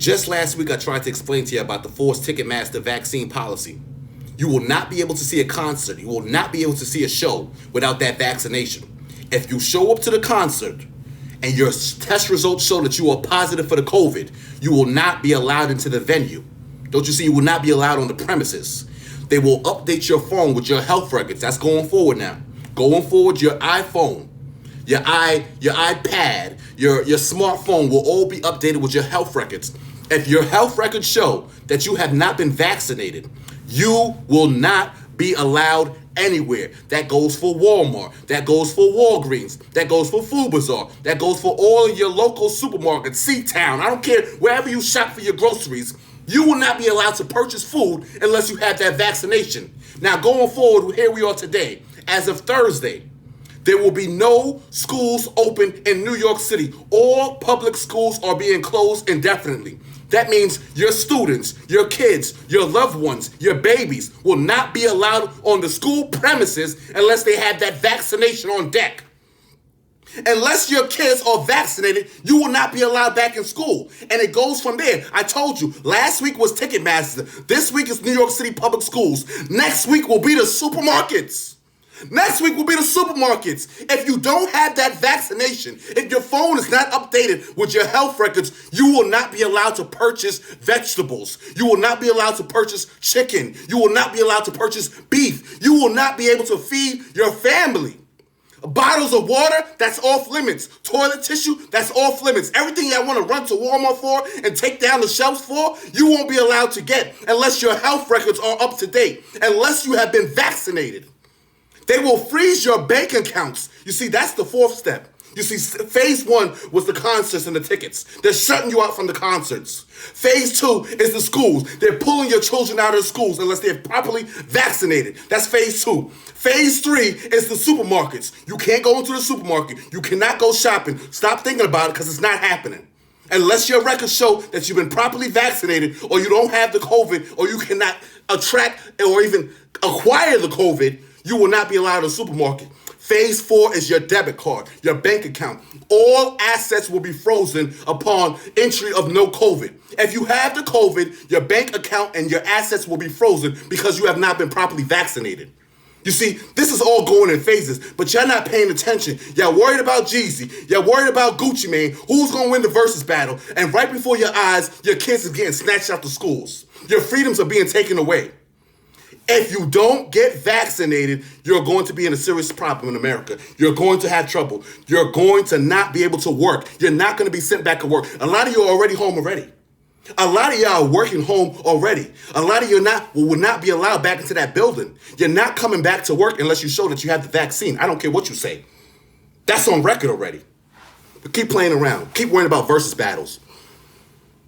Just last week, I tried to explain to you about the forced Ticketmaster vaccine policy. You will not be able to see a concert. You will not be able to see a show without that vaccination. If you show up to the concert and your test results show that you are positive for the COVID, you will not be allowed into the venue. Don't you see? You will not be allowed on the premises. They will update your phone with your health records. That's going forward now. Going forward, your iPhone, your iPad, your smartphone will all be updated with your health records. If your health records show that you have not been vaccinated, you will not be allowed anywhere. That goes for Walmart. That goes for Walgreens. That goes for Food Bazaar. That goes for all of your local supermarkets, C-Town. I don't care, wherever you shop for your groceries, you will not be allowed to purchase food unless you have that vaccination. Now, going forward, here we are today. As of Thursday, there will be no schools open in New York City. All public schools are being closed indefinitely. That means your students, your kids, your loved ones, your babies will not be allowed on the school premises unless they have that vaccination on deck. Unless your kids are vaccinated, you will not be allowed back in school. And it goes from there. I told you, last week was Ticketmaster. This week is New York City Public Schools. Next week will be the supermarkets. Next week will be the supermarkets. If you don't have that vaccination, if your phone is not updated with your health records, you will not be allowed to purchase vegetables. You will not be allowed to purchase chicken. You will not be allowed to purchase beef. You will not be able to feed your family. Bottles of water, that's off limits. Toilet tissue, that's off limits. Everything y'all want to run to Walmart for and take down the shelves for, you won't be allowed to get unless your health records are up to date, unless you have been vaccinated. They will freeze your bank accounts. You see, that's the fourth step. You see, phase one was the concerts and the tickets. They're shutting you out from the concerts. Phase two is the schools. They're pulling your children out of the schools unless they're properly vaccinated. That's phase two. Phase three is the supermarkets. You can't go into the supermarket. You cannot go shopping. Stop thinking about it because it's not happening. Unless your records show that you've been properly vaccinated or you don't have the COVID or you cannot attract or even acquire the COVID, you will not be allowed in the supermarket. Phase four is your debit card, your bank account. All assets will be frozen upon entry of no COVID. If you have the COVID, your bank account and your assets will be frozen because you have not been properly vaccinated. You see, this is all going in phases, but you're not paying attention. Y'all worried about Jeezy. Y'all worried about Gucci Mane. Who's going to win the versus battle? And right before your eyes, your kids are getting snatched out the schools. Your freedoms are being taken away. If you don't get vaccinated, you're going to be in a serious problem in America. You're going to have trouble. You're going to not be able to work. You're not going to be sent back to work. A lot of you are already home already. A lot of y'all are working home already. A lot of you will not be allowed back into that building. You're not coming back to work unless you show that you have the vaccine. I don't care what you say. That's on record already. But keep playing around. Keep worrying about versus battles.